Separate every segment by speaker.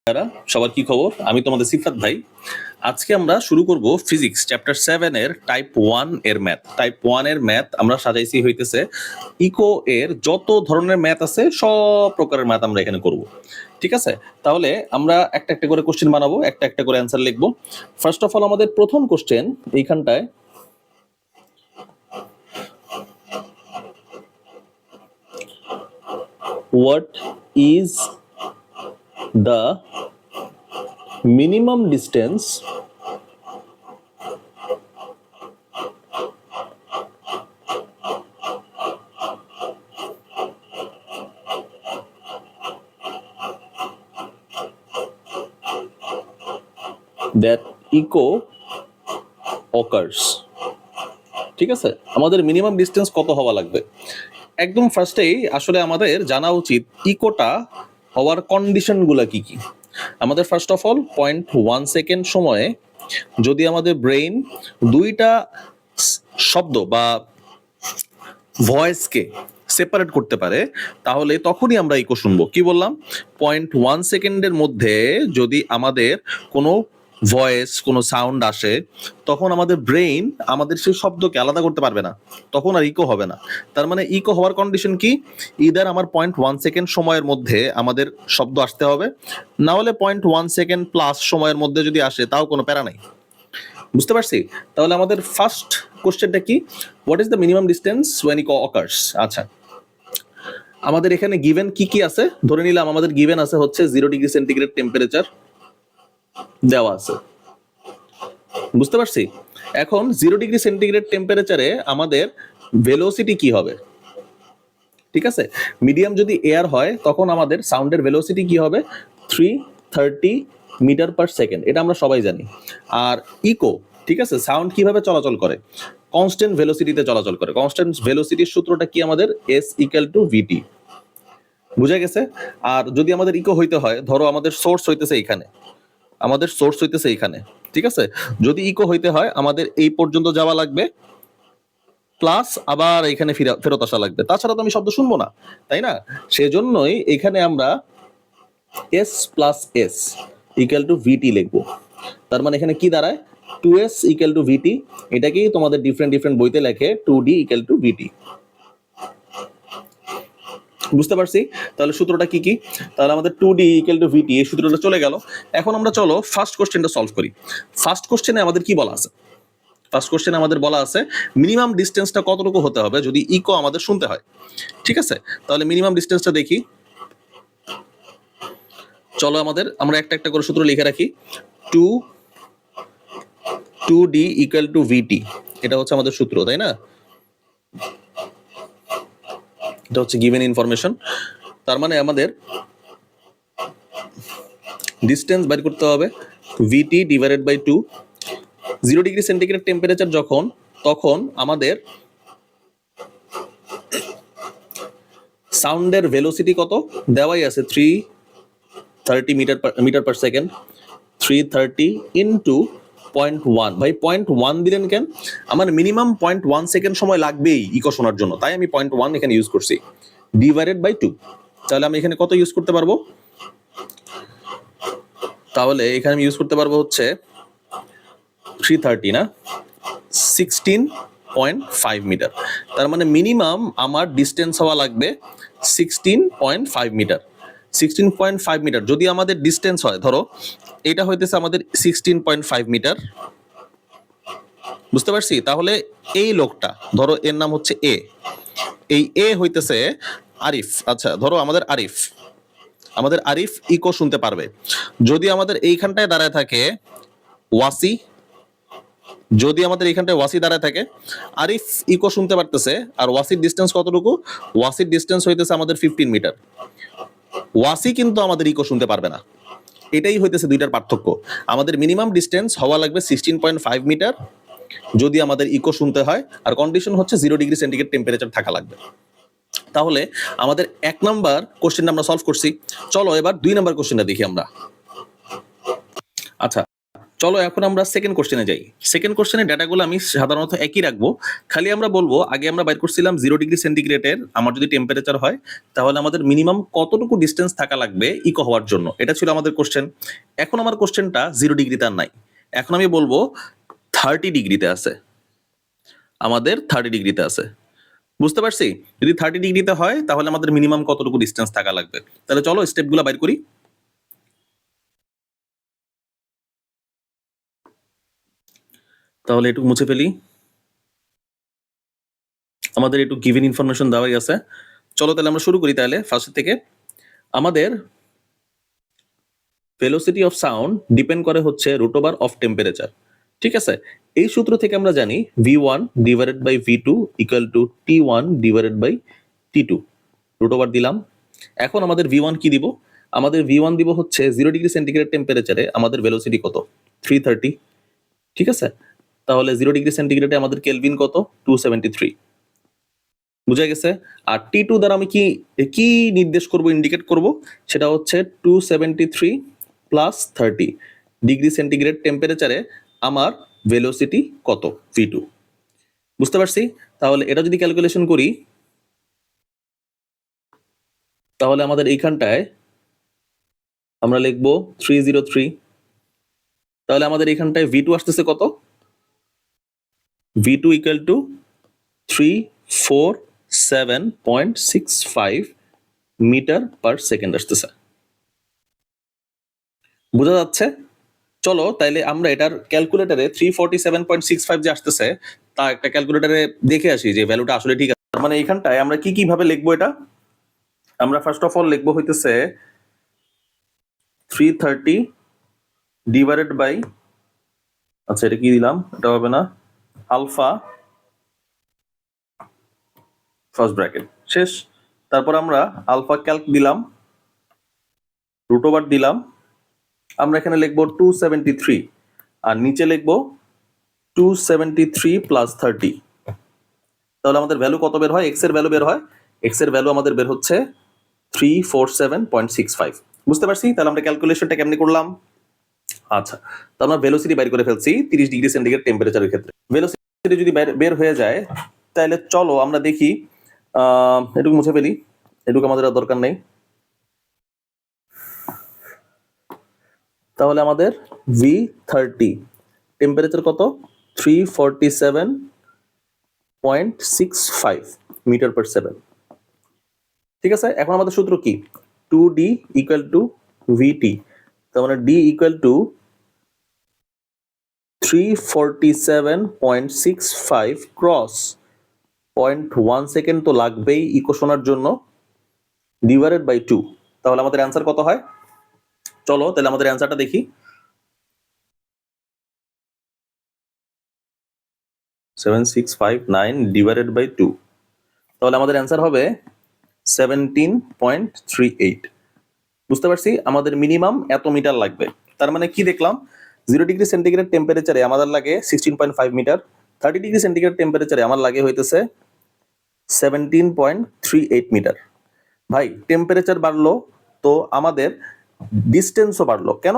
Speaker 1: সবার কি খবর? আমি তোমাদের সিফাত ভাই। আজকে আমরা শুরু করব ফিজিক্স চ্যাপ্টার 7 এর টাইপ 1 এর ম্যাথ। টাইপ 1 এর ম্যাথ আমরা সাজাইছি হইতেছে ইকো এর যত ধরনের ম্যাথ আছে সব প্রকারের ম্যাথ আমরা এখানে করব। ঠিক আছে? তাহলে আমরা একটা একটা করে কোশ্চেন বানাবো, একটা একটা করে অ্যান্সার লিখবো। ফার্স্ট অফ অল আমাদের প্রথম কোশ্চেন এইখানটায়, what is the minimum distance that echo occurs? ঠিক আছে, আমাদের মিনিমাম ডিস্টেন্স কত হওয়া লাগবে? একদম ফার্স্টেই আসলে আমাদের জানা উচিত ইকোটা হওয়ার কন্ডিশনগুলো কি কি। আমাদের ফার্স্ট অফ অল 0.1 সেকেন্ড সময়ে যদি আমাদের ব্রেইন দুইটা শব্দ বা ভয়েসকে সেপারেট করতে পারে তাহলে তখনই আমরা ইকো শুনবো। কি বললাম? 0.1 সেকেন্ডের মধ্যে যদি আমাদের কোনো ভয়েস, কোনো সাউন্ড আসে, তখন আমাদের ব্রেইন আমাদের সেই শব্দকে আলাদা করতে পারবে না, তখন আর ইকো হবে না। তার মানে ইকো হওয়ার কন্ডিশন কি? ইদার আমার 0.1 সেকেন্ড সময়ের মধ্যে আমাদের শব্দ আসতে হবে, না হলে 0.1 সেকেন্ড প্লাস সময়ের মধ্যে যদি আসে তাও কোনো প্যারা নাই। বুঝতে পারছি? তাহলে আমাদের ফার্স্ট কোশ্চেনটা কি? What is the minimum distance when echo occurs? আচ্ছা, আমাদের এখানে গিভেন কি কি আছে? ধরে নিলাম আমাদের গিভেন আছে হচ্ছে 0 ডিগ্রি সেন্টিগ্রেড টেম্পারেচার দেওয়া আছে। বুঝতে পারছি? এখন 0 ডিগ্রি সেন্টিগ্রেড টেম্পারেচারে আমাদের ভেলোসিটি কি হবে? ঠিক আছে, মিডিয়াম যদি এয়ার হয় তখন আমাদের সাউন্ডের ভেলোসিটি কি হবে? 330 মিটার পার সেকেন্ড, এটা আমরা সবাই জানি। আর ইকো, ঠিক আছে, সাউন্ড কিভাবে চলাচল করে? কনস্ট্যান্ট ভেলোসিটিতে চলাচল করে। কনস্ট্যান্ট ভেলোসিটির সূত্রটা কি আমাদের? S ইকুয়াল টু ভিটি। বুঝা গেছে? আর যদি আমাদের ইকো হইতে হয়, ধরো আমাদের সোর্স হইতেছে এইখানে, আমাদের সোর্স হইতেছে এইখানে, ঠিক আছে, যদি ইকো হইতে হয় আমাদের এই পর্যন্ত যাওয়া লাগবে, প্লাস আবার এখানে ফেরত আসা লাগবে, তাছাড়া তো আমি শব্দ শুনবো না, তাই না? সেজন্যই এখানে আমরা S plus S equal to VT লিখবো। তার মানে এখানে কি দাঁড়ায়? 2S ইকুয়াল টু ভিটি। এটাকেই তোমাদের ডিফারেন্ট ডিফারেন্ট বইতে লেখে 2D ইকুয়াল টু ভিটি। বুঝতে পারছি? তাহলে সূত্রটা কি কি? তাহলে আমাদের 2D ইকুয়াল টু ভিটি, এই সূত্রটা চলে গেল। এখন আমরা চলো ফার্স্ট কোশ্চেনটা সলভ করি। ফার্স্ট কোশ্চেনে আমাদের কি বলা আছে? ফার্স্ট কোশ্চেনে আমাদের বলা আছে মিনিমাম ডিস্টেন্সটা কতটুকু হতে হবে যদি ইকো আমাদের শুনতে হয়। ঠিক আছে, তাহলে মিনিমাম ডিস্টেন্সটা দেখি। চলো আমরা একটা একটা করে সূত্র লিখে রাখি। 2D ইকুয়াল টু ভিটি, এটা হচ্ছে আমাদের সূত্র, তাই না? এটা হচ্ছে গিভেন ইনফরমেশন। তার মানে আমাদের ডিস্টেন্স বের করতে হবে VT divided by 2। 0 degree centigrade temperature যখন, তখন আমাদের সাউন্ডের ভেলোসিটি কত দেওয়াই আছে? 330 মিটার পার সেকেন্ড। 330 ইন্টু 0.1। ভাই 0.1 দিলেন কেন? আমার মিনিমাম 0.1 সেকেন্ড সময় লাগবেই ইকো শোনার জন্য, তাই আমি 0.1 এখানে ইউজ করছি, ডিভাইডেড বাই 2। তাহলে আমি এখানে কত ইউজ করতে পারবো? তাহলে এখানে আমি ইউজ করতে পারবো হচ্ছে 330 না, 16.5 মিটার। তার মানে মিনিমাম আমার ডিস্টেন্স হওয়া লাগবে 16.5 মিটার। 16.5 মিটার যদি আমাদের ডিস্টেন্স হয়, ধরো এটা হইতেছে আমাদের 16.5 মিটার। বুঝতে পারছি? তাহলে এই লোকটা, ধরো এর নাম হচ্ছে এ, এই এ হইতেছে আরিফ। আচ্ছা, ধরো আমাদের আরিফ ইকো শুনতে পারবে যদি আমাদের এইখানটায় দাঁড়ায় থাকে ওয়াসি। যদি আমাদের এইখানটায় ওয়াসি দাঁড়ায় থাকে, আরিফ ইকো শুনতে পারতেছে। আর ওয়াসির ডিস্টেন্স কতটুকু? ওয়াসির ডিস্টেন্স হইতেছে আমাদের 15 মিটার। ওয়াসি কিন্তু আমাদের ইকো শুনতে পারবে না। এটাই হইতেছে দুইটার পার্থক্য। আমাদের মিনিমাম ডিস্টেন্স হওয়া লাগবে 16.5 মিটার যদি আমাদের ইকো শুনতে হয়, আর কন্ডিশন হচ্ছে 0 ডিগ্রি সেন্টিগ্রেড টেম্পারেচার থাকা লাগবে। তাহলে আমাদের 1 নাম্বার কোশ্চেনটা আমরা সলভ করছি। চলো এবার 2 নাম্বার কোশ্চেনটা দেখি আমরা। আচ্ছা চলো এখন আমরা সেকেন্ড কোশ্চেনে যাই। সেকেন্ড কোশ্চেনের ডাটাগুলো আমি সাধারণত একই রাখবো, খালি আমরা বলবো আগে আমরা বাইর করছিলাম 0 ডিগ্রি সেন্টিগ্রেডের আমার যদি টেম্পারেচার হয় তাহলে আমাদের মিনিমাম কতটুকু ডিস্টেন্স থাকা লাগবে ইকো হওয়ার জন্য, এটা ছিল আমাদের কোশ্চেন। এখন আমার কোশ্চেনটা 0 ডিগ্রিতে আর নাই, এখন আমি বলবো 30 ডিগ্রিতে আছে, আমাদের 30 ডিগ্রিতে আছে। বুঝতে পারছি? যদি 30 ডিগ্রিতে হয় তাহলে আমাদের মিনিমাম কতটুকু ডিস্টেন্স থাকা লাগবে। তাহলে চলো স্টেপগুলো বাইর করি। তাহলে একটু মুছে ফেলি, আমাদের একটু গিভেন ইনফরমেশন দেওয়াই আছে। চলো তাহলে আমরা শুরু করি তাহলে ফার্স্ট থেকে। আমাদের ভেলোসিটি অফ সাউন্ড ডিপেন্ড করে হচ্ছে √/, অফ টেম্পারেচার। ঠিক আছে, এই সূত্র থেকে আমরা জানি v1 divided by v2 equal to t1 divided by t2, √/, দিলাম। এখন আমাদের v1 কি দিব? আমাদের v1 দিব হচ্ছে 0 ডিগ্রি সেন্টিগ্রেড টেম্পারেচারে আমাদের ভেলোসিটি কত? 330। ঠিক আছে, তাহলে 0 ডিগ্রি সেন্টিগ্রেডে আমাদের কেলভিন কত? 273। বুঝা গেছে? আর T2 দ্বারা আমি কি কি নির্দেশ করব, ইন্ডিকেট করব, সেটা হচ্ছে 273 প্লাস 30 ডিগ্রি সেন্টিগ্রেড টেম্পারেচারে আমার ভেলোসিটি কত? v2। বুঝতে পারছি? তাহলে এটা যদি ক্যালকুলেশন করি তাহলে আমাদের এইখানটায় আমরা লিখবো 303। তাহলে আমাদের এইখানটায় v2 আসতেছে কত? v2 equal to 347.65 metre per second আসতেছে। বোঝা যাচ্ছে? চলো তাইলে আমরা এটার ক্যালকুলেটরে 347.65 যে আসতেছে তা একটা ক্যালকুলেটরে দেখে আসি যে ভ্যালুটা আসলে ঠিক আছে। মানে এইখানটায় আমরা কি কিভাবে লিখবো এটা? আমরা ফার্স্ট অফ অল লিখবো হইতেছে 330 ডিভাইডেড বাই, আচ্ছা এটা কি দিলাম, এটা হবে না, আলফা ফার্স্ট ব্র্যাকেট শেষ। তারপর আমরা আলফা ক্যালক দিলাম, √/, দিলাম। আমরা এখানে লিখবো 273 আর নিচে লিখবো 273 প্লাস 30। তাহলে আমাদের ভ্যালু কত বের হয়? এক্স এর ভ্যালু বের হয়, এক্স এর ভ্যালু আমাদের বের হচ্ছে 347.65। বুঝতে পারছি? তাহলে আমরা ক্যালকুলেশনটা কেমনে করলাম? আচ্ছা, তো আমরা ভেলোসিটি বাইর করে ফেলছি 30 ডিগ্রি সেন্টিগ্রেড টেম্পারেচারের ক্ষেত্রে। ভেলোসিটি যদি বের হয়ে যায় তাহলে চলো আমরা দেখি, এটুকু মুছে ফেলি, এটুকু আমাদের আর দরকার নেই। তাহলে আমাদের v30 টেম্পারেচার কত? 347.65 মিটার পার সেকেন্ড। ঠিক আছে, এখন আমাদের সূত্র কি? 2d ইকুয়াল টু vt, তার মানে d equal to 347.65 cross 0.1 second তো লাগবেই ইকুয়েশনের জন্য, ডিভাইডেড বাই 2। তাহলে আমাদের অ্যান্সার কত হয়? চলো তাহলে আমাদের অ্যান্সারটা দেখি। 7659 ডিভাইডেড বাই 2, তাহলে আমাদের অ্যান্সার হবে 17.38। বুঝতে পারছি? আমাদের মিনিমাম এত মিটার লাগবে। তার মানে কি দেখলাম? 0 ডিগ্রি সেন্টিগ্রেড টেম্পারেচারে আমাদের লাগে 16.5 মিটার, 30 ডিগ্রি সেন্টিগ্রেড টেম্পারেচারে আমার লাগে হইতেছে 17.38 মিটার। ভাই টেম্পারেচার বাড়লো তো আমাদের ডিস্টেন্সও বাড়লো কেন?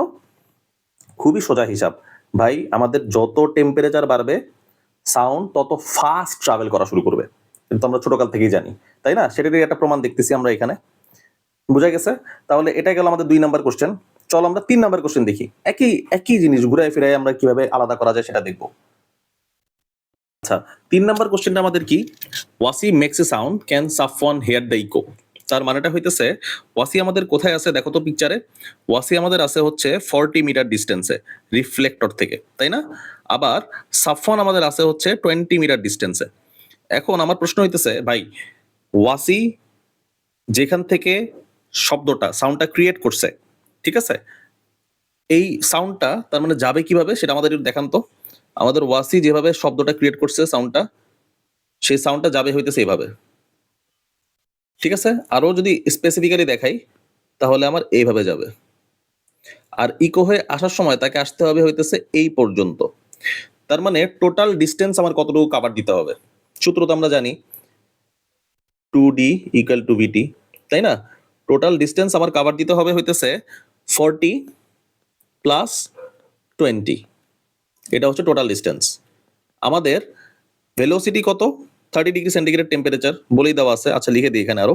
Speaker 1: খুবই সোজা হিসাব ভাই, আমাদের যত টেম্পারেচার বাড়বে সাউন্ড তত ফাস্ট ট্রাভেল করা শুরু করবে, কিন্তু আমরা ছোটকাল থেকেই জানি, তাই না? সেটারই একটা প্রমাণ দেখতেছি আমরা এখানে। বুঝা গেছে? তাহলে এটা গেল আমাদের 2 নাম্বার কোশ্চেন। চলো আমরা 3 নাম্বার কোশ্চেন দেখি। একই জিনিস ঘুরায় ফিরায় আমরা কিভাবে আলাদা করা যায় সেটা দেখবো। আচ্ছা, 3 নাম্বার কোশ্চেনটা আমাদের কি? Wasi makes a sound, can Safwan hear the echo. তার মানেটা হইতেছে ওয়াসি আমাদের কোথায় আছে দেখো তো পিকচারে। ওয়াসি আমাদের আছে হচ্ছে 40 মিটার ডিস্টেন্সে রিফ্লেক্টর থেকে, তাই না? আবার সাফওয়ান আমাদের আছে হচ্ছে 20 মিটার ডিস্টেন্সে। এখন আমার প্রশ্ন হইতেছে ভাই, ওয়াসি যেখান থেকে শব্দটা সাউন্ডটা ক্রিয়েট করছে, ঠিক আছে, এই সাউন্ডটা তার মানে যাবে কিভাবে সেটা আমাদের একটু দেখান তো। আমাদের ওয়াসি যেভাবে শব্দটা ক্রিয়েট করছে সাউন্ডটা, সেই সাউন্ডটা যাবে হইতেছে এইভাবে, ঠিক আছে? আরো যদি স্পেসিফিক্যালি দেখাই তাহলে আমার এইভাবে যাবে, আর ইকো হয়ে আসার সময় তাকে আসতে হবে হইতেছে এই পর্যন্ত। তার মানে টোটাল ডিস্টেন্স আমার কতটুকু কাভার দিতে হবে? সূত্র তো আমরা জানি 2d ইকুয়াল টু vt, তাই না? টোটাল ডিস্টেন্স আমার কাভার দিতে হবে হইতেছে 40 প্লাস 20, এটা হচ্ছে টোটাল ডিস্টেন্স। আমাদের ভেলোসিটি কত? 30°C টেম্পারেচার বলেই দেওয়া আছে। আচ্ছা লিখে দিই এখানে আরো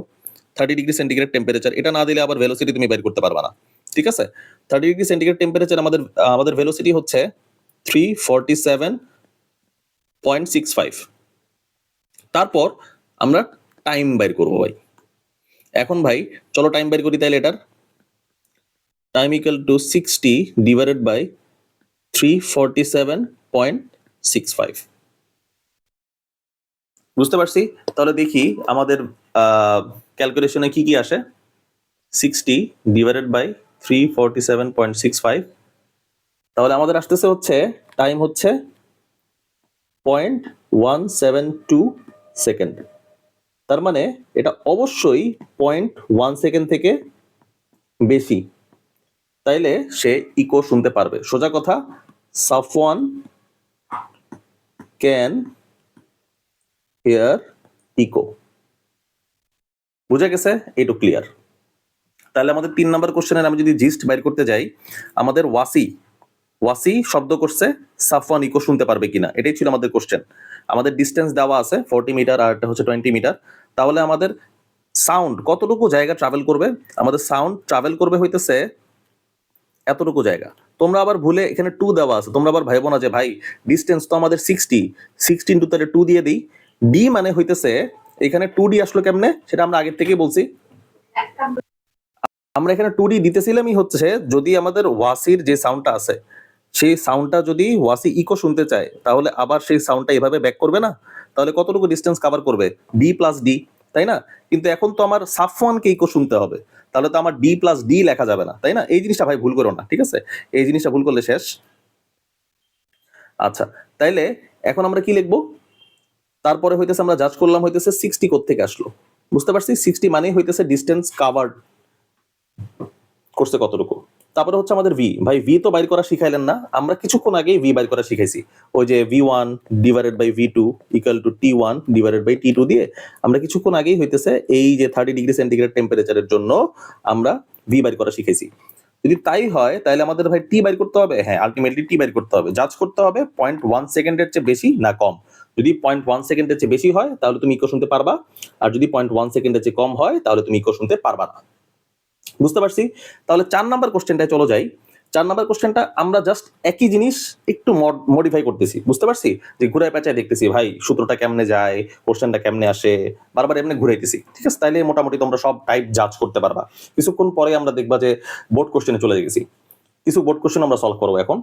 Speaker 1: 30°C টেম্পারেচার। এটা না দিলে আবার ভেলোসিটি তুমি বের করতে পারবা না, ঠিক আছে? 30°C টেম্পারেচার আমাদের ভেলোসিটি হচ্ছে 347.65। তারপর আমরা টাইম বের করবো ভাই। এখন ভাই চলো টাইম বের করি তাইলে। এটার time equal to 60 divided by 347.65। বুঝতে পারছি? তাহলে দেখি আমাদের ক্যালকুলেশনে কি কি আসে। 60 ডিভাইডেড বাই 347.65, তাহলে আমাদের আসতেছে হচ্ছে টাইম হচ্ছে 0.172 সেকেন্ড। তার মানে এটা অবশ্যই 0.1 সেকেন্ড থেকে বেশি, তাইলে সে ইকো শুনতে পারবে। সোজা কথা, সাফওয়ান ক্যান হিয়ার ইকো। বুঝা গেছে? এইটু ক্লিয়ার। তাহলে আমাদের 3 নাম্বার কোশ্চেনের আমি যদি জিস্ট বাইর করতে যাই, আমাদের ওয়াসি শব্দ করছে, সাফওয়ান ইকো শুনতে পারবে কিনা, এটাই ছিল আমাদের কোশ্চেন। আমাদের ডিস্টেন্স দেওয়া আছে 40 মিটার আর এটা হচ্ছে 20 মিটার। তাহলে আমাদের সাউন্ড কতটুকু জায়গা ট্রাভেল করবে? আমাদের সাউন্ড ট্রাভেল করবে হইতেছে এতটুকু জায়গা। তোমরা আবার ভুলে এখানে 2 দেওয়া আছে, তোমরা আবার ভাইবো না যে ভাই ডিস্টেন্স তো আমাদের 60 ইন্টু তাহলে 2 দিয়ে দিই। ডি মানে হইতেছে এখানে 2D আসলো কেমনে সেটা আমরা আগের থেকেই বলছি। আমরা এখানে 2D দিতেছিলামই হচ্ছে যদি আমাদের ওয়াসির যে সাউন্ডটা আছে সেই সাউন্ডটা যদি ওয়াসি ইকো শুনতে চায়, তাহলে আবার সেই সাউন্ডটা এভাবে ব্যাক করবে না, তাহলে কতটুকু ডিস্টেন্স কভার করবে? ডি প্লাস ডি, তাই না? কিন্তু এখন তো আমার সাফওয়ানকে ইকো শুনতে হবে, তাহলে তো আমার ডি প্লাস ডি লেখা যাবে না, তাই না? এই জিনিসটা ভাই ভুল করো না, ঠিক আছে? এই জিনিসটা ভুল করলে শেষ। আচ্ছা, তাইলে এখন আমরা কি লিখবো? তারপরে হইতেছে আমরা জাজ করলাম হইতেছে 60 কোত্থেকে আসলো। বুঝতে পারছি? 60 মানেই হইতেছে ডিস্টেন্স কাভার্ড করছে কতটুকু। তারপরে হচ্ছে আমাদের ভি। ভাই ভি তো বাইর করা শিখাইলেন না, আমরা কিছুক্ষণ আগেই ভি বাইর করা শিখাইছি। ওই যে V1 divided by V2 equal to T1 divided by T2 দিয়ে আমরা কিছুক্ষণ আগেই হইতেছে এই যে 30°C টেম্পারেচারের জন্য আমরা ভি বাইর করা শিখাইছি। যদি তাই হয় তাহলে আমাদের ভাই টি বাইর করতে হবে। হ্যাঁ, আলটিমেটলি টি বাইর করতে হবে। জাজ করতে হবে 0.1 সেকেন্ডের চেয়ে বেশি না কম। যদি 0.1 সেকেন্ডের চেয়ে বেশি হয় তাহলে তুমি ইকো শুনতে পারবা, আর যদি 0.1 সেকেন্ডের চেয়ে কম হয় তাহলে তুমি ইকো শুনতে পারবা না। বুঝতে পারছি? তাহলে 4 নাম্বার কোশ্চেনটায় চলো যাই। 4 নাম্বার কোশ্চেনটা আমরা জাস্ট একই জিনিস একটু মডিফাই করতেছি। বুঝতে পারছি? যে ঘুরায় পেঁচায় দেখতেছি ভাই সূত্রটা কেমনে যায়, কোশ্চেনটা কেমনে আসে, বারবার এমনি ঘুরাইতেছি। ঠিক আছে? তাইলে মোটামুটি তোমরা সব টাইপ জাজ করতে পারবা। কিছুক্ষণ পরে আমরা দেখবা যে বোর্ড কোশ্চেনে চলে গেছি। কিছু বোর্ড কোশ্চেন আমরা সলভ করবো এখন।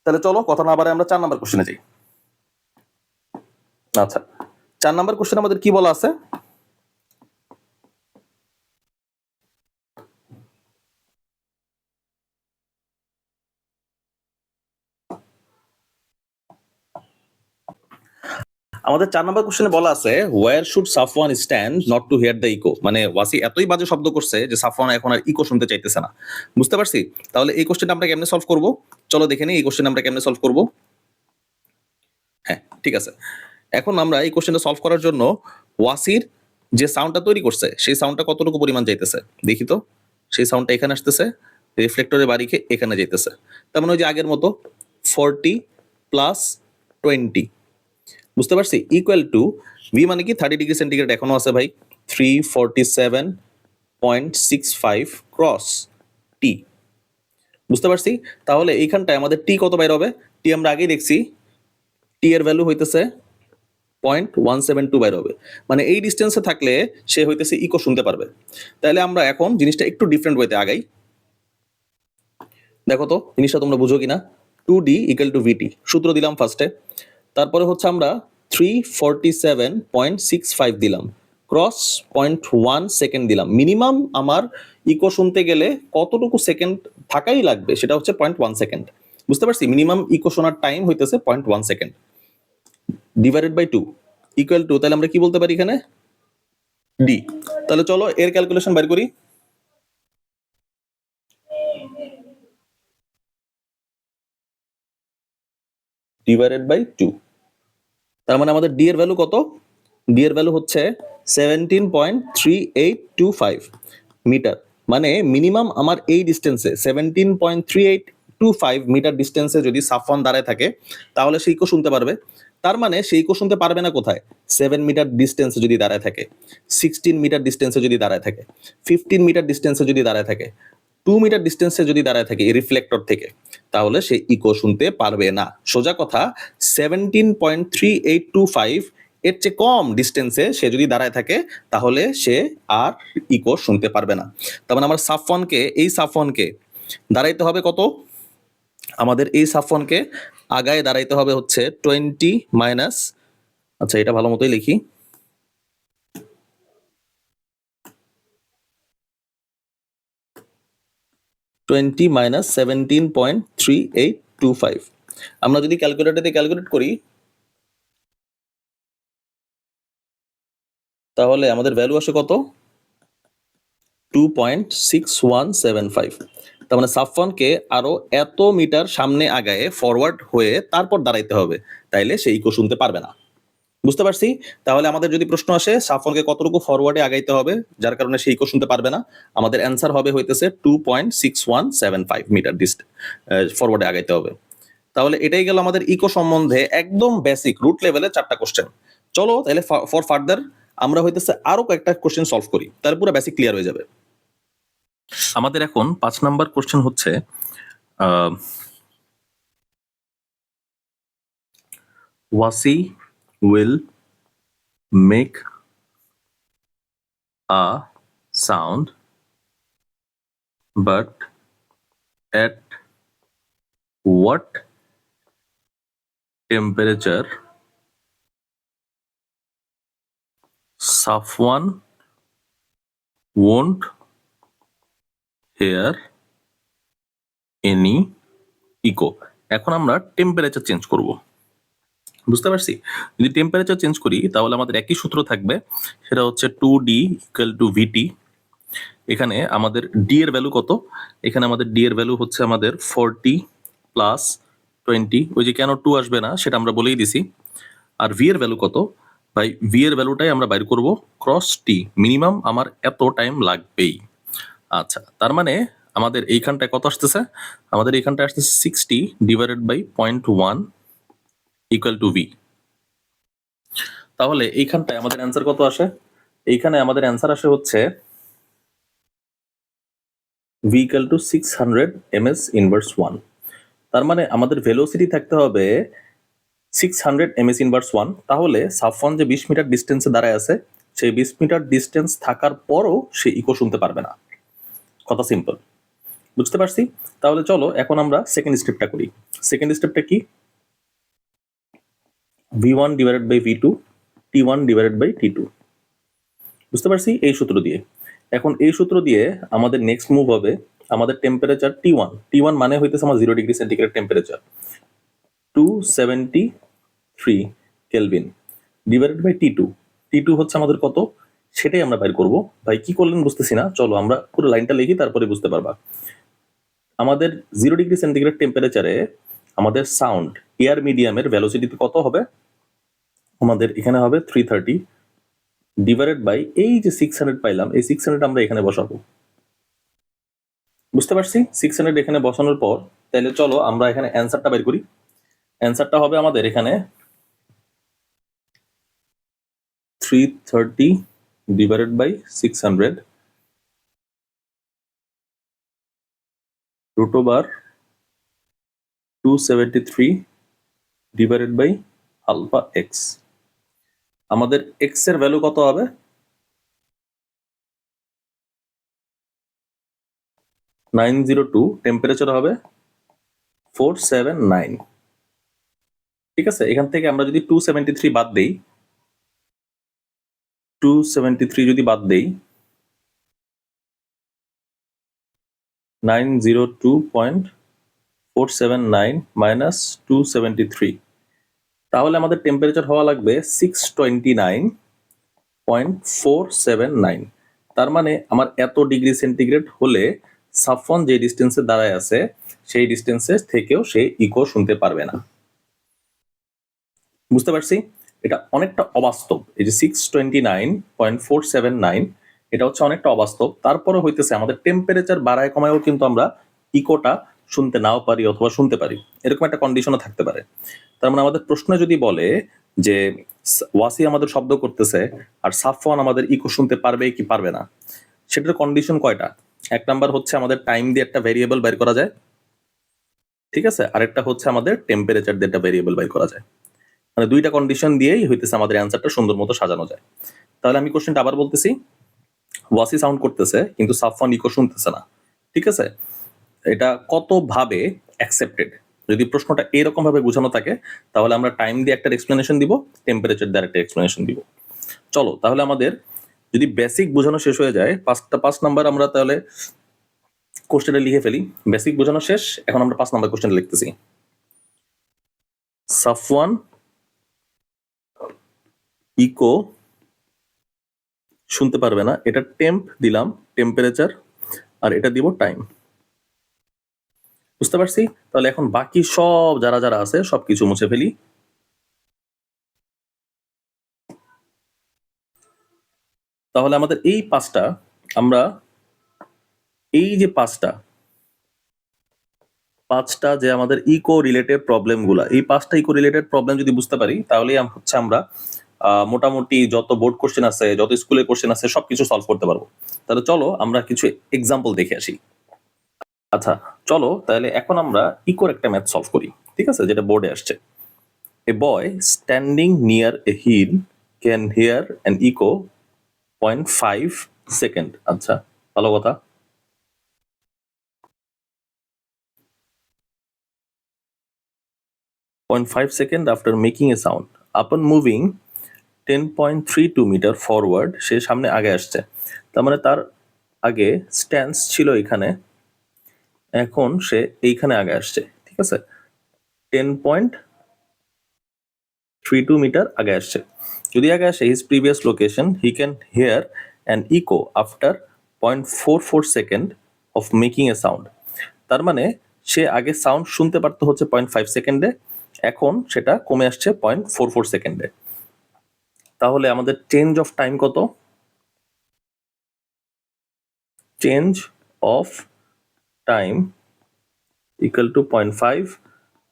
Speaker 1: তাহলে চলো কথা না বাড়ে আমরা 4 নাম্বার কোশ্চেনে যাই। আচ্ছা, 4 নাম্বার কোশ্চেন আমাদের কি বলা আছে? আমাদের 4 নাম্বার কোশ্চেনে বলা আছে where should Safwan stand not to hear the echo. মানে ওয়াসি এতই বাজে শব্দ করছে যে সাফওয়ান এখন আর ইকো শুনতে চাইতেছে না। বুঝতে পারছি? তাহলে এই কোশ্চেনটা আমরা কেমনে সলভ করব? চলো দেখে নিই এই কোশ্চেন আমরা কেমনে সলভ করব। হ্যাঁ, ঠিক আছে। এখন আমরা এই কোশ্চেনটা সলভ করার জন্য ওয়াসির যে সাউন্ডটা তৈরি করছে সেই সাউন্ডটা কতটুকু পরিমাণ যাইতেছে দেখি তো। সেই সাউন্ডটা এখানে আসতেছে, রিফ্লেক্টরের বাড়ি খেয়ে এখানে যাইতেছে। তার মানে ওই যে আগের মতো 40 প্লাস 20। বুঝতে পারছি? ইকুয়াল টু ভি মানে কি 30°C এখনো আছে ভাই, 347.65 ক্রস টি। বুঝতে পারছি? তাহলে এইখানটায় আমাদের টি কত বাইর হবে? টি আমরা আগেই দেখছি, টি এর ভ্যালু হইতেছে 0.172 বাইর হবে। মানে এই ডিস্টেন্সে থাকলে সে হইতেছে ইকো শুনতে পারবে। তাহলে আমরা এখন জিনিসটা একটু ডিফারেন্ট ওয়েতে আগাই। দেখো তো জিনিসটা তোমরা বুঝো কিনা। 2D ইকুয়াল টু ভিটি সূত্র দিলাম ফার্স্টে, তারপরে হচ্ছে আমরা 347.65 দিলাম, ক্রস 0.1 সেকেন্ড দিলাম। মিনিমাম আমার ইকো শুনতে গেলে কতটুকু সেকেন্ড থাকাই লাগবে সেটা হচ্ছে 0.1 সেকেন্ড। বুঝতে পারছি? মিনিমাম ইকো শোনার টাইম হইতেছে 0.1 second divided by 2 equal to, তাহলে আমরা কি বলতে পারি এখানে? ডি। তাহলে চলো এর ক্যালকুলেশন বের করি। ডিভাইডেড বাই 2, তার মানে আমাদের ডি এর ভ্যালু কত? ডি এর ভ্যালু হচ্ছে 17.3825 মিটার। মানে মিনিমাম আমার এই ডিস্টেন্সে 17.3825 825 মিটার ডিস্টেন্সে যদি সাফওয়ান দাঁড়ায় থাকে তাহলে সে ইকো শুনতে পারবে। তার মানে সে ইকো শুনতে পারবে না কোথায়? 7 মিটার ডিস্টেন্সে যদি দাঁড়ায় থাকে, 16 মিটার ডিস্টেন্সে যদি দাঁড়ায় থাকে, 15 মিটার ডিস্টেন্সে যদি দাঁড়ায় থাকে, 2 মিটার ডিস্টেন্সে যদি দাঁড়ায় থাকে এই রিফ্লেক্টর থেকে, তাহলে সে ইকো শুনতে পারবে না। সোজা কথা 17.3825 এর চেয়ে কম ডিস্টেন্সে সে যদি দাঁড়ায় থাকে তাহলে সে আর ইকো শুনতে পারবে না। তার মানে আমার এই সাফওয়ানকে দাঁড়াইতে হবে কত? আমাদের এই সাফওয়ানকে আগায় দাঁড়াইতে হবে হচ্ছে 20 মাইনাস, আচ্ছা এটা ভালো মতোই লিখি, 20 মাইনাস 17.3825। আমরা যদি ক্যালকুলেটর দিয়ে ক্যালকুলেট করি তাহলে আমাদের ভ্যালু আসে কত? 2.6175। তার মানে সাফওয়ানকে আরো এত মিটার সামনে আগায় ফরওয়ার্ড হয়ে তারপর দাঁড়াইতে হবে, তাইলে সে ইকো শুনতে পারবে না। বুঝতে পারছি? তাহলে আমাদের যদি প্রশ্ন আসে সাফওয়ানকে কতটুকু ফরওয়ার্ডে আগাইতে হবে যার কারণে সে ইকো শুনতে পারবে না, আমাদের অ্যান্সার হবে হইতেছে 2.6175 মিটার ফরওয়ার্ডে আগাইতে হবে। তাহলে এটাই গেল আমাদের ইকো সম্বন্ধে একদম বেসিক রুট লেভেলে 4টা কোশ্চেন। চলো তাহলে ফর ফার্দার আমরা হইতেছে আরো কয়েকটা কোশ্চেন সলভ করি, তার পুরো বেসিক ক্লিয়ার হয়ে যাবে। আমাদের এখন 5 নাম্বার কোশ্চেন হচ্ছে Wasi will make a sound but at what temperature Safwan won't hear any echo। এখন আমরা টেম্পারেচার চেঞ্জ করব। বুঝতে পারছি? যদি টেম্পারেচার চেঞ্জ করি তাহলে আমাদের একই সূত্র থাকবে, সেটা হচ্ছে 2D ইকুয়াল টু ভিটি। এখানে আমাদের ডি এর ভ্যালু কত? এখানে আমাদের ডি এর ভ্যালু হচ্ছে আমাদের 40 প্লাস 20, ওই যে কেন 2 আসবে না সেটা আমরা বলেই দিছি। আর ভি এর ভ্যালু কত? ভাই ভি এর ভ্যালুটাই আমরা বাইর করব ক্রস টি, মিনিমাম আমার এত টাইম লাগবেই। আচ্ছা, তার মানে আমাদের এইখানটায় কত আসতেছে? আমাদের এইখানটায় আসতেছে 60 divided by 0.1 equal to v. তাহলে এইখানটায় আমাদের অ্যান্সার কত আসে? এইখানে আমাদের অ্যান্সার আসে হচ্ছে V equal two 600 ms inverse 1। তার মানে আমাদের ভেলোসিটি থাকতে হবে 600 ms ইনভার্স 1। তাহলে সাফওয়ান যে 20 মিটার ডিস্টেন্সে দাঁড়ায় আছে, সেই 20 মিটার ডিস্টেন্স থাকার পরও সে ইকো শুনতে পারবে না। কথা সিম্পল, বুঝতে পারছি? তাহলে চলো এখন আমরা সেকেন্ড স্টেপটা করি। সেকেন্ড স্টেপটা কি? v1 divided by v2 t1 divided by t2। বুঝতে পারছি? এই সূত্র দিয়ে। এখন এই সূত্র দিয়ে আমাদের নেক্সট মুভ হবে আমাদের টেম্পারেচার t1 মানে হইতেছে আমার 0 degree centigrade temperature, 273 kelvin divided by t2 হচ্ছে আমাদের কত সেটাই আমরা বাইর করব। ভাই কি করলেন বুঝতেছি না, চলো আমরা পুরো লাইনটা লিখি তারপরে বুঝতে পারবা। আমাদের 0 ডিগ্রি সেন্টিগ্রেড টেম্পারেচারে আমাদের সাউন্ড এয়ার মিডিয়ামের ভেলোসিটি কত হবে? আমাদের এখানে হবে 330 ডিভাইডেড বাই এই যে 600 পাইলাম, এই 600 আমরা এখানে বসাবো। বুঝতে পারছি? 600 এখানে বসানোর পর তাহলে চলো আমরা এখানে অ্যান্সারটা বের করি। অ্যান্সারটা হবে আমাদের এখানে 330 divided by 600 root over 273 divided by alpha x. আমাদের এক্স এর ভ্যালু কত হবে? 902, টেম্পারেচার হবে 479। ঠিক আছে, এখান থেকে আমরা যদি 273 বাদ দেই, 273 যদি বাদ দেই 902.479 মাইনাস 273, তাহলে আমাদের টেম্পারেচার হওয়া লাগবে 629.479। তার মানে আমার এত ডিগ্রি সেন্টিগ্রেড হলে সাফওয়ান যে ডিস্টেন্সে দাঁড়ায় আছে সেই ডিস্টেন্সে থেকেও সে ইকো শুনতে পারবে না। বুঝতে পারছি? এটা অনেকটা অবাস্তব। এই যে 629.479 এটা হচ্ছে অনেকটা অবাস্তব। তারপরে হইতেছে আমাদের টেম্পারেচার বাড়ায় কমায়ও কিন্তু আমরা ইকোটা শুনতে নাও পারি অথবা শুনতে পারি, এরকম একটা কন্ডিশনও থাকতে পারে। তার মানে আমাদের প্রশ্নে যদি বলে যে ওয়াসি আমাদের শব্দ করতেছে আর সাফওয়ান আমাদের ইকো শুনতে পারবে কি পারবে না, সেটার কন্ডিশন কয়টা? এক নাম্বার হচ্ছে আমাদের টাইম দিয়ে একটা ভেরিয়েবল বের করা যায়, ঠিক আছে, আরেকটা হচ্ছে আমাদের টেম্পারেচার দিয়ে একটা ভেরিয়েবল বের করা যায়। মানে দুইটা কন্ডিশন দিয়েই হইতেছে আমাদের অ্যান্সারটা সুন্দর মতো সাজানো যায়। তাহলে আমি কোশ্চেনটা আবার বলতেছি, ওয়াসি সাউন্ড করতেছে কিন্তু সাফওয়ান ইকো শুনতেছে না, ঠিক আছে, এটা কতভাবে অ্যাকসেপ্টেড? যদি প্রশ্নটা এরকম ভাবে বোঝানো থাকে তাহলে আমরা টাইম দিয়ে একটা এক্সপ্লেনেশন দিব, টেম্পারেচার দিয়ে একটা এক্সপ্লেনেশন দিব। চলো তাহলে আমাদের যদি বেসিক বোঝানো শেষ হয়ে যায়, 5 নাম্বার আমরা তাহলে কোশ্চেনটা লিখে ফেলি। বেসিক বোঝানো শেষ, এখন আমরা 5 নাম্বার কোশ্চেন লিখতেছি। সাফওয়ান ইকো শুনতে পারবে না, এটা টেম্প দিলাম, টেম্পারেচার, আর এটা দিব টাইম। বুঝতে পারছি? তাহলে এখন বাকি সব যারা যারা আছে সবকিছু মুছে ফেলি। তাহলে আমাদের এই 5টা, আমরা এই যে 5টা যে আমাদের ইকো রিলেটেড প্রবলেম গুলা, এই 5টা ইকো রিলেটেড প্রবলেম যদি বুঝতে পারি তাহলেই হচ্ছে আমরা মোটামুটি যত বোর্ড কোশ্চেন আছে, যত স্কুলের কোশ্চেন আছে সবকিছু সলভ করতে পারবো। তাহলে চলো আমরা কিছু এক্সাম্পল দেখে আসি। আচ্ছা চলো তাহলে এখন আমরা ইকোর একটা ম্যাথ সলভ করি, ঠিক আছে, যেটা বোর্ডে আসছে। A boy standing near a hill can hear an echo 0.5 second. আচ্ছা ভালো কথা। 0.5 second after making a sound upon moving 10.32 metre forward. সে সামনে আগে আসছে, তার মানে তার আগে স্ট্যান্স ছিল এখানে, এখন সে এইখানে আগে আসছে, ঠিক আছে, 10.32 মিটার আগে আসছে। যদি আগে আসে his previous location he can hear an echo after 0.44 second of making a sound. তার মানে সে আগে সাউন্ড শুনতে পারতো হচ্ছে 0.5 সেকেন্ডে, এখন সেটা কমে আসছে 0.44 সেকেন্ডে। তাহলে আমাদের চেঞ্জ অফ টাইম কত? Change of time equal two 0.5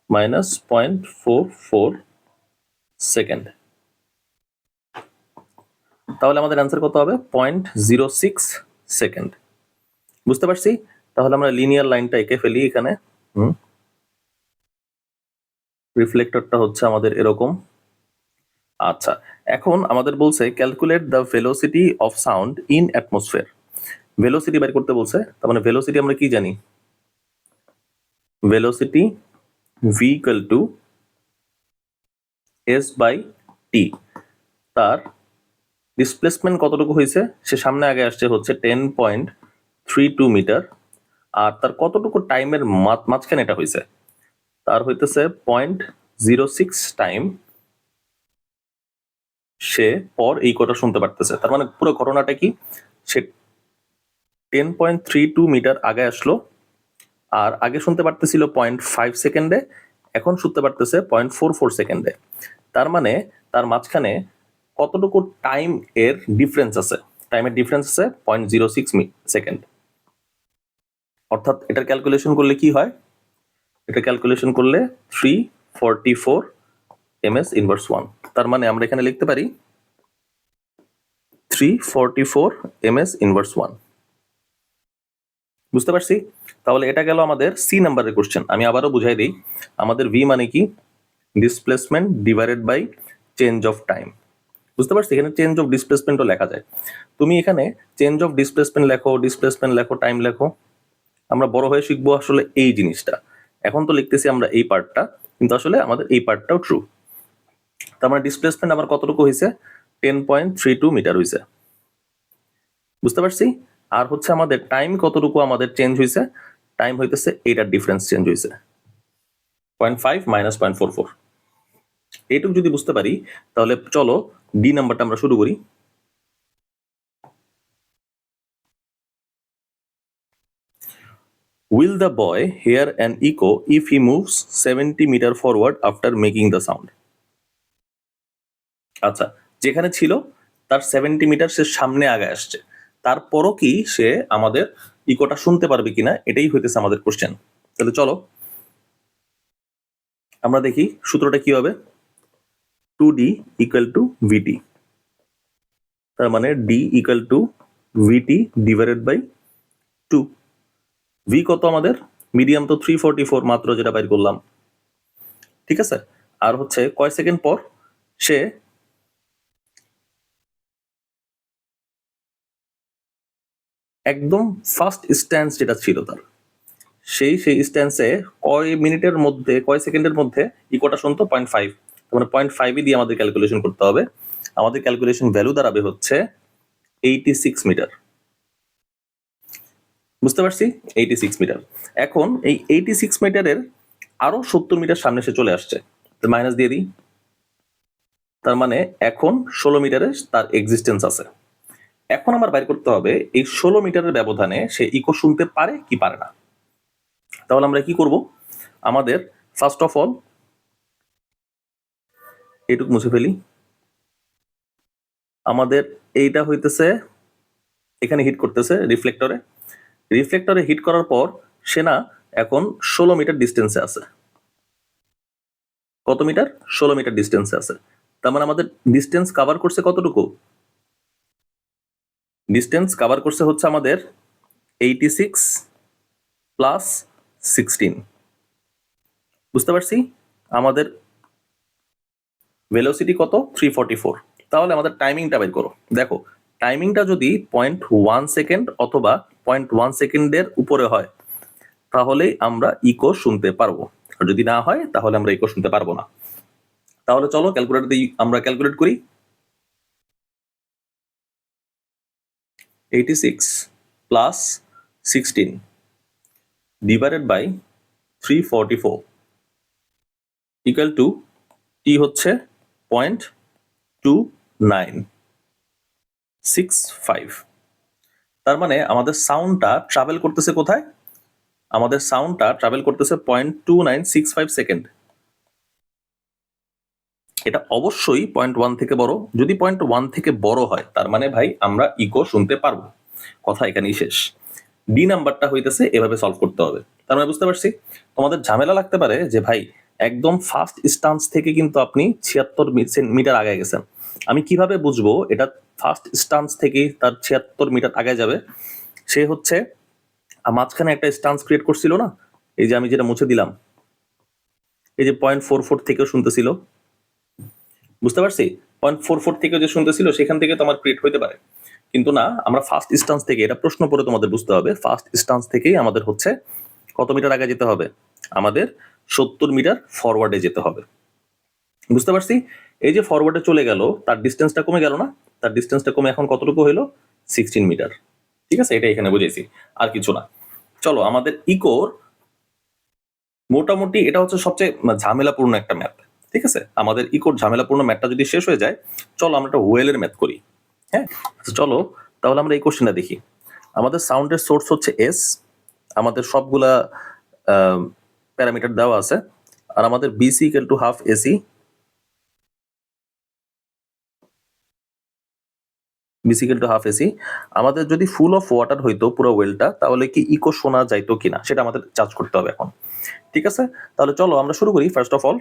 Speaker 1: minus 0.44 second. তাহলে আমাদের অ্যান্সার কত হবে? 0.06 সেকেন্ড। বুঝতে পারছি? তাহলে আমরা লিনিয়ার লাইনটা এঁকে ফেলি এখানে। রিফ্লেক্টরটা হচ্ছে আমাদের এরকম। আচ্ছা এখন আমাদের বলছে calculate the velocity of sound in atmosphere. Velocity বের করতে বলছে, তার মানে ভেলোসিটি আমরা কি জানি? Velocity V equal to S by T. তার ডিসপ্লেসমেন্ট কতটুকু হয়েছে? সে সামনে আগে আসছে হচ্ছে 10.32 মিটার, আর তার কতটুকু টাইমের মাঝখানে এটা হয়েছে? তার হইতেছে 0.06 টাইম সে পর এই কথা শুনতে পারতেছে। তার মানে পুরো ঘটনাটা কি? সে 10.32 মিটার আগে আসলো, আর আগে শুনতে পারতেছিল 0.5 সেকেন্ডে, এখন শুনতে পারতেছে 0.44 সেকেন্ডে। তার মানে তার মাঝখানে কতটুকু টাইম এর ডিফারেন্স আছে? টাইমের ডিফারেন্স আছে 0.06 সেকেন্ড। অর্থাৎ এটার ক্যালকুলেশন করলে কি হয়? এটা ক্যালকুলেশন করলে 344 ms ইনভার্স 1। তার মানে আমরা এখানে লিখতে পারি 344 ms ইনভার্স 1। বুঝতে পারছি? তাহলে এটা গেল আমাদের সি নাম্বারের কোশ্চেন। আমি আবারও বুঝাই দিই, আমাদের ভি মানে কি? Displacement divided by change of time. বুঝতে পারছি? এখানে চেঞ্জ অফ ডিসপ্লেসমেন্টও লেখা যায়। তুমি এখানে চেঞ্জ অফ ডিসপ্লেসমেন্ট লেখো, টাইম লেখো। আমরা বড় হয়ে শিখবো আসলে এই জিনিসটা। এখন তো লিখতেছি আমরা এই পার্টটা, কিন্তু আসলে আমাদের এই পার্টটাও ট্রু। তার মানে ডিসপ্লেসমেন্ট আমার কতটুকু হয়েছে? 10.32 মিটার হয়েছে। বুঝতে পারছি? আর হচ্ছে আমাদের টাইম কতটুকু আমাদের চেঞ্জ হয়েছে? টাইম হইতেছে এইটার ডিফারেন্স চেঞ্জ হয়েছে 0.5 মাইনাস 0.44। এইটুকু যদি বুঝতে পারি তাহলে চলো ডি নাম্বারটা আমরা শুরু করি। Will the boy hear an echo if he moves 70 meter forward after making the sound? আচ্ছা যেখানে ছিল তার 70 মিটার সে সামনে আগে আসছে, তারপরও কি সে আমাদের ইকোটা শুনতে পারবে কিনা, এটাই হইতেছে আমাদের কোশ্চেন। তাহলে চলো আমরা দেখি সূত্রটা কি হবে। 2d ইকুয়াল টু ভিটি, তার মানে d equal to v t divided by 2। V কত আমাদের? মিডিয়াম তো 344 মাত্র যেটা বাইর করলাম, ঠিক আছে। আর হচ্ছে কয় সেকেন্ড পর সে একদম ফার্স্ট স্ট্যান্স যেটা ছিল তার, সেই স্ট্যান্সে কয় মিনিটের মধ্যে, কয় সেকেন্ডের মধ্যে ইকোটা শুনতো 0.5, মানে 0.5 দিয়ে আমাদের ক্যালকুলেশন করতে হবে। আমাদের ক্যালকুলেশন ভ্যালু দাঁড়াবে হচ্ছে 86 মিটার। বুঝতে পারছি? 86 মিটার। এখন এই 86 মিটারের আরো 70 মিটার সামনে সে চলে আসছে, মাইনাস দিয়ে দিই। তার মানে এখন 16 মিটারের তার এক্সিস্টেন্স আছে। এখন আমার বাইর করতে হবে এই 16 মিটারের ব্যবধানে সে ইকো শুনতে পারে কি পারে না। তাহলে আমরা কি করব? আমাদের ফার্স্ট অফ অল এটুকু মুছে ফেলি। আমাদের এইটা হইতেছে এখানে হিট করতেছে রিফ্লেক্টরে, রিফ্লেক্টরে হিট করার পর সে না এখন 16 মিটার ডিস্টেন্সে আছে। কত মিটার? 16 মিটার ডিস্টেন্সে আছে। তার মানে আমাদের ডিস্টেন্স কভার করছে কতটুকু? ডিস্টেন্স কভার করছে হচ্ছে আমাদের 86 প্লাস 16। বুঝতে পারছি? আমাদের ভেলোসিটি কত? 344। তাহলে আমাদের টাইমিংটা বের করো। দেখো টাইমিংটা যদি 0.1 সেকেন্ড অথবা 0.1 সেকেন্ডের উপরে হয় তাহলেই আমরা ইকো শুনতে পারবো, আর যদি না হয় তাহলে আমরা ইকো শুনতে পারবো না। তাহলে চলো ক্যালকুলেটর দিয়ে আমরা ক্যালকুলেট করি। 86 plus 16 divided by 344 equal to T হচ্ছে 0.2965। তার মানে আমাদের সাউন্ডটা ট্রাভেল করতেছে কোথায়? আমাদের সাউন্ডটা ট্রাভেল করতেছে 0.2965 সেকেন্ড। এটা অবশ্যই 0.1 থেকে বড়। যদি 0.1 থেকে বড় হয় তার মানে ভাই আমরা ইকো শুনতে পারবো। কথা এখানেই শেষ। ডি নাম্বারটা হইতেছে এভাবে সলভ করতে হবে। তার মানে বুঝতে পারছি তোমাদের ঝামেলা লাগতে পারে যে ভাই একদম ফার্স্ট স্টান্স থেকে কিন্তু আপনি 76 মিটার আগে গেছেন, আমি কিভাবে বুঝবো এটা ফার্স্ট স্টান্স থেকেই তার 76 মিটার আগে যাবে? সে হচ্ছে মাঝখানে একটা স্টান্স ক্রিয়েট করছিল না, এই যে আমি যেটা মুছে দিলাম, এই যে 0.44 থেকেও শুনতেছিল। বুঝতে পারছি? 0.44 থেকে যে শুনতেছিল সেখান থেকে তো আমার ক্রিয়েট হইতে পারে, কিন্তু না, আমরা ফার্স্ট স্টান্স থেকে, এটা প্রশ্ন পড়ে তোমাদের বুঝতে হবে, ফার্স্ট স্টান্স থেকেই আমাদের হচ্ছে কত মিটার আগে যেতে হবে? আমাদের 70 মিটার ফরওয়ার্ডে যেতে হবে। বুঝতে পারছি? এই যে ফরওয়ার্ডে চলে গেল তার ডিস্টেন্সটা কমে গেল না? তার ডিস্টেন্সটা কমে এখন কতটুকু হলো? 16 মিটার। ঠিক আছে, এটা এখানে বুঝেছি, আর কিছু না। চলো আমাদের ইকোর মোটামুটি এটা হচ্ছে সবচেয়ে ঝামেলাপূর্ণ একটা ম্যাথ। ঠিক আছে, আমাদের ইকোর ঝামেলাপূর্ণ ম্যাথটা যদি শেষ হয়ে যায়, চলো আমরা একটা ওয়েলের ম্যাথ করি। হ্যাঁ, চলো তাহলে আমরা এই কোশ্চেনটা দেখি। আমাদের সাউন্ডের সোর্স হচ্ছে এস, আমাদের সবগুলা প্যারামিটার দেওয়া আছে, আর আমাদের BC equal to half AC, BC equal to half AC. আমাদের যদি ফুল অফ ওয়াটার হইতো পুরো ওয়েলটা, তাহলে কি ইকো শোনা যাইতো কিনা সেটা আমাদের চার্জ করতে হবে এখন। ঠিক আছে, তাহলে চলো আমরা শুরু করি। ফার্স্ট অফ অল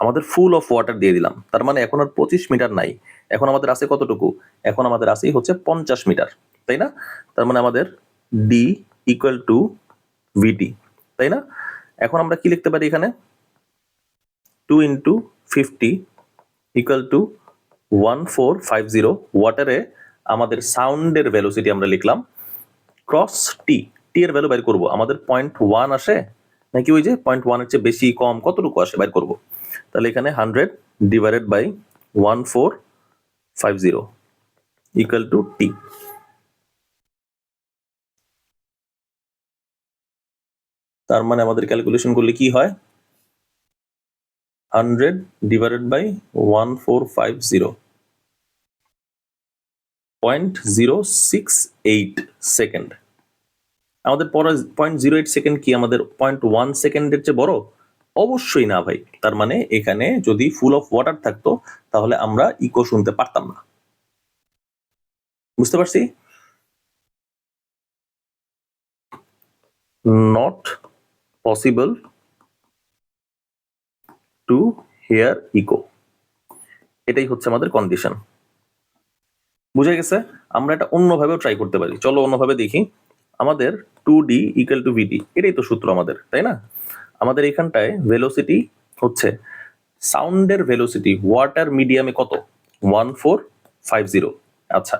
Speaker 1: আমাদের ফুল অফ ওয়াটার দিয়ে দিলাম, তার মানে এখন আর 25 মিটার নাই, এখন আমাদের আছে কতটুকু? এখন আমাদের আছে হচ্ছে 50 মিটার, তাই না? তার মানে আমাদের ডি ইকুয়াল টু ভিটি, তাই না? এখন আমরা কি লিখতে পারি এখানে? 2 ইন্টু 50 ইকুয়াল টু 1450। ওয়াটারে আমাদের সাউন্ডের ভেলোসিটি আমরা লিখলাম ক্রস টি, টি এর ভ্যালু বের করবো। আমাদের 0.1 আসে নাকি ওই যে 0.1 এর চেয়ে বেশি কম কতটুকু আসে বের করবো। তাহলে এখানে 100 ডিভাইডেড বাই 1450 ইকুয়াল টু টি। তার মানে আমাদের ক্যালকুলেশন করলে কি হয়? 100 ডিভাইডেড বাই 1450, 0.068 সেকেন্ড। আমাদের পরে 0.08 সেকেন্ড কি আমাদের 0.1 সেকেন্ডের চেয়ে বড়? অবশ্যই না ভাই। তার মানে এখানে যদি ফুল অফ ওয়াটার থাকতো তাহলে আমরা ইকো শুনতে পারতাম না। বুঝতে পারছি? Not possible to hear echo, এটাই হচ্ছে আমাদের কন্ডিশন। বুঝা গেছে? আমরা এটা অন্যভাবেও ট্রাই করতে পারি। চলো অন্যভাবে দেখি। আমাদের 2d ইকুয়াল টু vt, এটাই তো সূত্র আমাদের, তাই না? আমাদের এখানটায় ভেলোসিটি হচ্ছে সাউন্ডের ভেলোসিটি ওয়াটার মিডিয়ামে কত? 1450। আচ্ছা,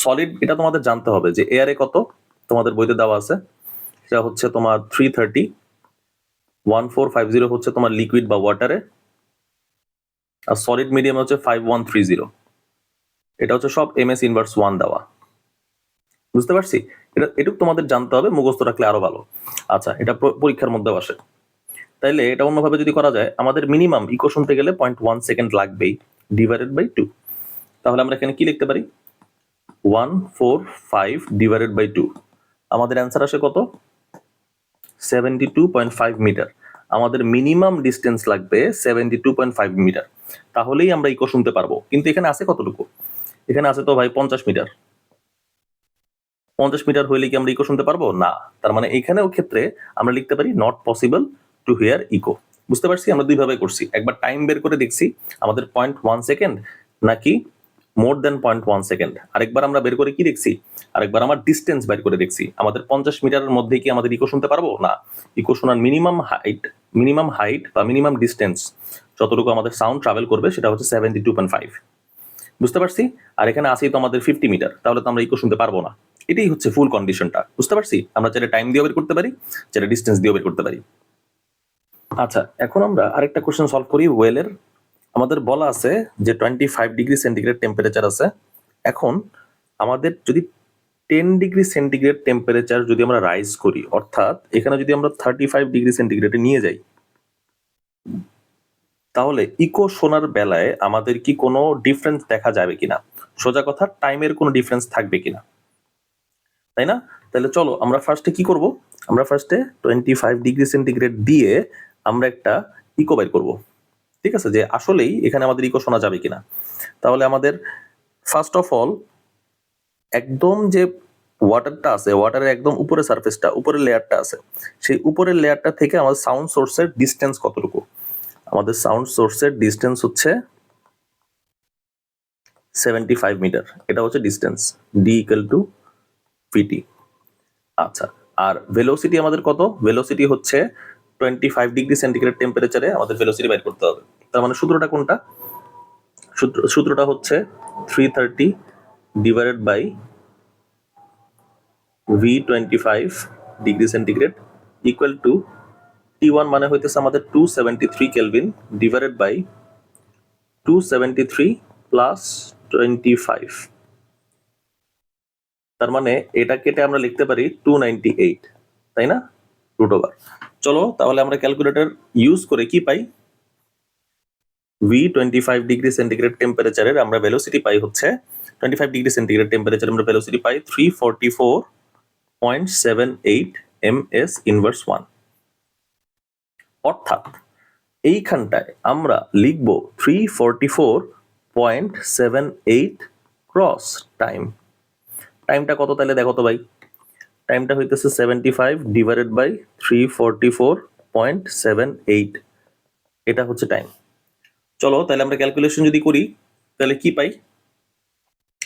Speaker 1: সলিড এটা তোমাদের জানতে হবে যে এয়ারে কত, তোমাদের বইতে দেওয়া আছে, সেটা হচ্ছে তোমার 330। 1450 হচ্ছে তোমার লিকুইড বা ওয়াটারে, আর সলিড মিডিয়াম হচ্ছে 5130। এটা হচ্ছে সব ms ইনভার্স 1 দেওয়া। বুঝতে পারছি? এটুকু তোমাদের জানতে হবে, মুখস্থ রাখলে আরো ভালো। আচ্ছা, এটা পরীক্ষার মধ্যেও আসে। তাইলে এটা অন্যভাবে যদি করা যায়, আমাদের মিনিমাম ইকো শুনতে গেলে 0.1 সেকেন্ড লাগবেই, ডিভাইডেড বাই 2। তাহলে আমরা এখানে কি লিখতে পারি? 145 ডিভাইডেড বাই 2। আমাদের অ্যান্সার আসে কত? 72.5 মিটার। আমাদের মিনিমাম ডিস্টেন্স লাগবে 72.5 মিটার, তাহলেই আমরা ইকো শুনতে পারবো। কিন্তু এখানে আছে কতটুকু? এখানে আছে তো ভাই 50 মিটার। 50 মিটার হইলে কি আমরা ইকো শুনতে পারবো? না। তার মানে এইখানেও ক্ষেত্রে আমরা লিখতে পারি not possible to hear echo. বুঝতে পারছি? আমরা দুইভাবে করছি, একবার টাইম বের করে দেখছি আমাদের 0.1 সেকেন্ড নাকি মোর দেন 0.1 সেকেন্ড, আরেকবার আমরা বের করে কি দেখছি, আরেকবার আমার ডিস্টেন্স বের করে দেখছি আমাদের 50 মিটারের মধ্যে কি আমাদের ইকো শুনতে পারবো? না। ইকো শোনার মিনিমাম হাইট বা মিনিমাম ডিস্টেন্স যতটুকু আমাদের সাউন্ড ট্রাভেল করবে সেটা হচ্ছে 72.5। বুঝতে পারছি? আর এখানে আসেই তো আমাদের 50 মিটার, তাহলে তো আমরা ইকো শুনতে পারবো না। এটাই হচ্ছে ফুল কন্ডিশনটা। বুঝতে পারছি? আমরা চাইলে টাইম দিয়ে বের করতে পারি, চাইলে ডিস্টেন্স দিয়ে বের করতে পারি। আচ্ছা, এখন আমরা আরেকটা কোশ্চেন সলভ করি ওয়েলের। আমাদের বলা আছে যে 25 ডিগ্রি সেন্টিগ্রেড টেম্পারেচার আছে। এখন আমাদের যদি 10 ডিগ্রি সেন্টিগ্রেড টেম্পারেচার যদি আমরা রাইজ করি, অর্থাৎ এখানে যদি আমরা 35 ডিগ্রি সেন্টিগ্রেডে নিয়ে যাই, তাহলে ইকো শোনার বেলায় আমাদের কি কোনো ডিফারেন্স দেখা যাবে কিনা? সোজা কথা, টাইমের কোনো ডিফারেন্স থাকবে কিনা, তাই না? তাহলে চলো আমরা ফার্স্টে কি করব, আমরা ফার্স্টে 25 ডিগ্রি সেন্টিগ্রেড দিয়ে আমরা একটা ইকো বের করব। ঠিক আছে, যে আসলেই এখানে আমাদের ইকো শোনা যাবে কিনা। তাহলে আমাদের ফার্স্ট অফ অল একদম যে ওয়াটারটা আছে, ওয়াটারের একদম উপরে সারফেসটা, উপরের লেয়ারটা আছে, সেই উপরের লেয়ারটা থেকে আমাদের সাউন্ড সোর্সের ডিস্টেন্স কতটুকু? আমাদের সাউন্ড সোর্সের ডিস্টেন্স হচ্ছে 75 মিটার। এটা হচ্ছে ডিস্টেন্স, ডি ইকুয়াল টু ভিটি। আচ্ছা, আর ভেলোসিটি আমাদের কত? ভেলোসিটি হচ্ছে 25 ডিগ্রি সেন্টিগ্রেড টেম্পারেচারে আমাদের ভেলোসিটি বের করতে হবে। তার মানে সূত্রটা কোনটা? সূত্রটা হচ্ছে 330 divided by V25 degree centigrade equal to T1 মানে হইতেছে আমাদের 273 কেলভিন ডিভাইডেড বাই 273 প্লাস 25। তার মানে এটা কেটে আমরা লিখতে পারি 298, তাই না? Root over. চলো তাহলে আমরা ক্যালকুলেটর ইউজ করে কি পাই? V25 ডিগ্রি সেন্টিগ্রেড টেম্পারেচারের আমরা ভেলোসিটি পাই হচ্ছে 25 ডিগ্রি সেন্টিগ্রেড টেম্পারেচারে আমরা ভেলোসিটি পাই 344.78 ms ইনভার্স 1। অর্থাৎ এইখানটায় আমরা লিখব 344.78 ক্রস টাইম। টাইমটা কত তাহলে দেখো তো ভাই? টাইমটা হইতেছে 75 ডিভাইডেড বাই 344.78, এটা হচ্ছে টাইম। চলো তাহলে আমরা ক্যালকুলেশন যদি করি তাহলে কি পাই?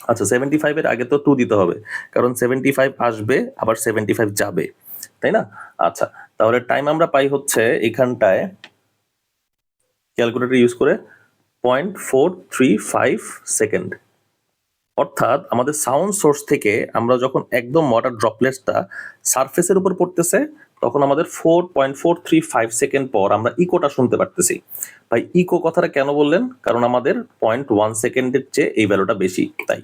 Speaker 1: আচ্ছা, 75 এর আগে তো 2 দিতে হবে, কারণ 75 আসবে আবার 75 যাবে, তাই না? আচ্ছা, তাহলে টাইম আমরা পাই হচ্ছে এখানটায় ক্যালকুলেটর ইউজ করে 0.435 সেকেন্ড। অর্থাৎ আমাদের সাউন্ড সোর্স থেকে আমরা যখন একদম ওয়াটার ড্রপলেটসটা সারফেসের উপর পড়তেছে, তখন আমাদের 4.435 সেকেন্ড পর আমরা ইকোটা শুনতে পারতেছি। ভাই ইকো কথাটা কেন বললেন? কারণ আমাদের 0.1 সেকেন্ডের চেয়ে এই ভ্যালুটা বেশি, তাই।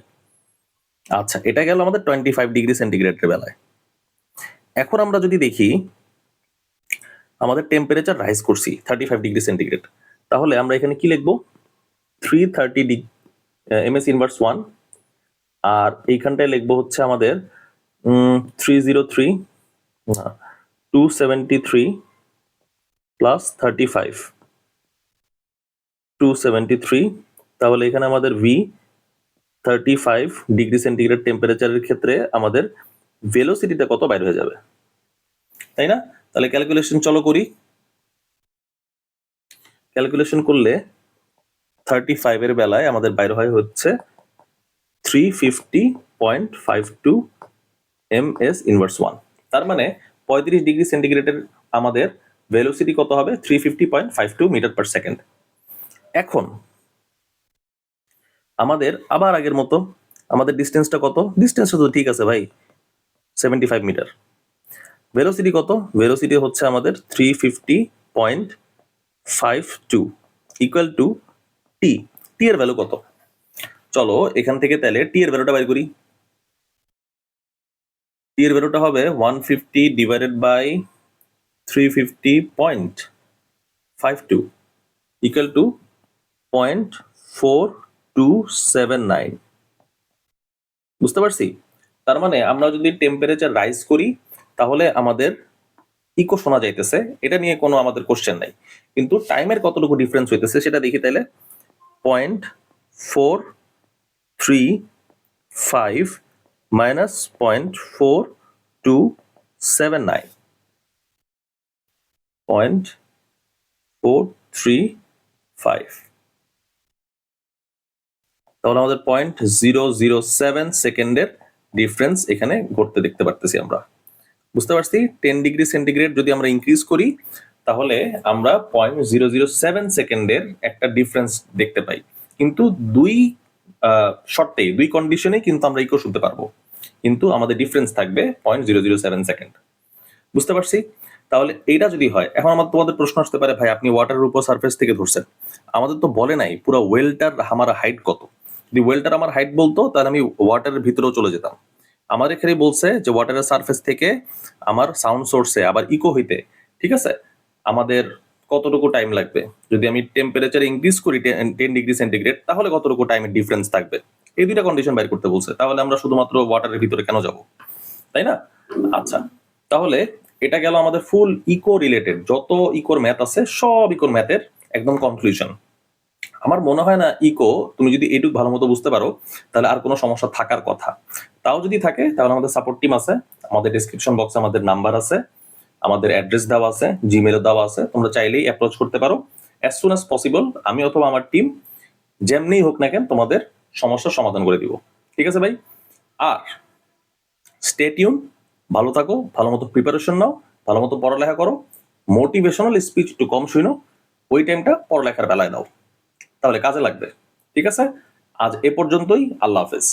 Speaker 1: আচ্ছা, এটা গেল আমাদের 25 ডিগ্রি সেন্টিগ্রেডের বেলায়। এখন আমরা যদি দেখি আমাদের টেম্পারেচার রাইজ করছি 35 ডিগ্রি সেন্টিগ্রেড, তাহলে আমরা এখানে কি লিখবো? 330 ms ইনভার্স 1, আর এইখানটায় লিখবো হচ্ছে আমাদের 303 273 প্লাস 35 273। তাহলে এখানে আমাদের V 35 ডিগ্রি সেন্টিগ্রেড টেম্পারেচারের ক্ষেত্রে আমাদের ভেলোসিটিটা কত বাইর হয়ে যাবে, তাই না? তাহলে ক্যালকুলেশন চলো করি। ক্যালকুলেশন করলে 35 এর বেলায় আমাদের বাইরে হয় হচ্ছে 350.52 ms ইনভার্স 1। তার মানে 35 ডিগ্রি সেন্টিগ্রেডের আমাদের ভেলোসিটি কত হবে? 350.52 মিটার পার সেকেন্ড। এখন আমাদের আবার আগের মতো আমাদের ডিস্টেন্সটা কত? ডিস্টেন্সটা তো ঠিক আছে ভাই, 75 মিটার। ভেলোসিটি কত? ভেলোসিটি হচ্ছে আমাদের 350.52 ইকুয়াল টু টি। টি এর ভ্যালু কত? চলো এখান থেকে তাহলে টি এর ভ্যালুটা বের করি। টি এর ভ্যালুটা হবে 150 ডিভাইডেড বাই 350.52 ইকুয়াল টু 0.4279। বুঝতে পারছি? তার মানে আমরা যদি টেম্পারেচার রাইজ করি তাহলে আমাদের ইকো শোনা যাইতেছে, এটা নিয়ে কোনো আমাদের কোশ্চেন নাই। কিন্তু টাইমের কতটুকু ডিফারেন্স হইতেছে সেটা দেখি তাহলে। 0.435 মাইনাস 0.4279, 0.435, তাহলে আমাদের 0.007 সেকেন্ডের ডিফারেন্স এখানে ঘটতে দেখতে পারতেছি আমরা। বুঝতে পারছি? 10 ডিগ্রি সেন্টিগ্রেড যদি আমরা ইনক্রিজ করি তাহলে আমরা 0.007 সেকেন্ডের একটা ডিফারেন্স দেখতে পাই। কিন্তু দুই শর্তে, দুই কন্ডিশনে কিন্তু আমরা ইকো শুনতে পারবো, কিন্তু আমাদের ডিফারেন্স থাকবে 0.007 সেকেন্ড। বুঝতে পারছি? তাহলে এইটা যদি হয়, এখন আমার তোমাদের প্রশ্ন আসতে পারে, ভাই আপনি ওয়াটারের উপর সারফেস থেকে ধরছেন, আমাদের তো বলে নাই পুরো ওয়েলটার আমার হাইট কত। যদি ওয়েলটার আমার হাইট বলতো তাহলে আমি ওয়াটারের ভিতরেও চলে যেতাম। আমার এখানে বলছে যে ওয়াটারের সারফেস থেকে আমার সাউন্ড সোর্সে আবার ইকো হইতে, ঠিক আছে, আমাদের কতটুকু টাইম লাগবে। যদি আমি টেম্পারেচার ইনক্রিজ করি 10 ডিগ্রি সেন্টিগ্রেড তাহলে কতটুকু টাইমের ডিফারেন্স থাকবে, এই দুইটা কন্ডিশন বের করতে বলছে। তাহলে আমরা শুধুমাত্র ওয়াটারের ভিতরে কেন যাব, তাই না? আচ্ছা, তাহলে এটা গেল আমাদের ফুল ইকো রিলেটেড, যত ইকোর ম্যাথ আছে সব ইকোর ম্যাথের একদম কনক্লুশন। আমার মনে হয় না ইকো তুমি যদি এইটুকু ভালো মতো বুঝতে পারো তাহলে আর কোনো সমস্যা থাকার কথা। তাও যদি থাকে তাহলে আমাদের সাপোর্ট টিম আছে, আমাদের ডেসক্রিপশন বক্সে আমাদের নাম্বার আছে, আমাদের অ্যাড্রেস দেওয়া আছে, জিমেলও দেওয়া আছে, তোমরা চাইলেই অ্যাপ্রোচ করতে পারো। অ্যাজ সুন অ্যাজ পসিবল আমি অথবা আমার টিম যেমনিই হোক না কেন তোমাদের সমস্যার সমাধান করে দিব। ঠিক আছে ভাই? আর স্টে টিউন, ভালো থাকো, ভালো মতো প্রিপারেশন নাও, ভালো মতো পড়ালেখা করো, মোটিভেশনাল স্পিচ একটু কম শুনো, ওই টাইমটা পড়ালেখার বেলায় দাও, তাহলে কাজে লাগবে। ঠিক আছে? আজ এ পর্যন্তই, আল্লাহ হাফেজ।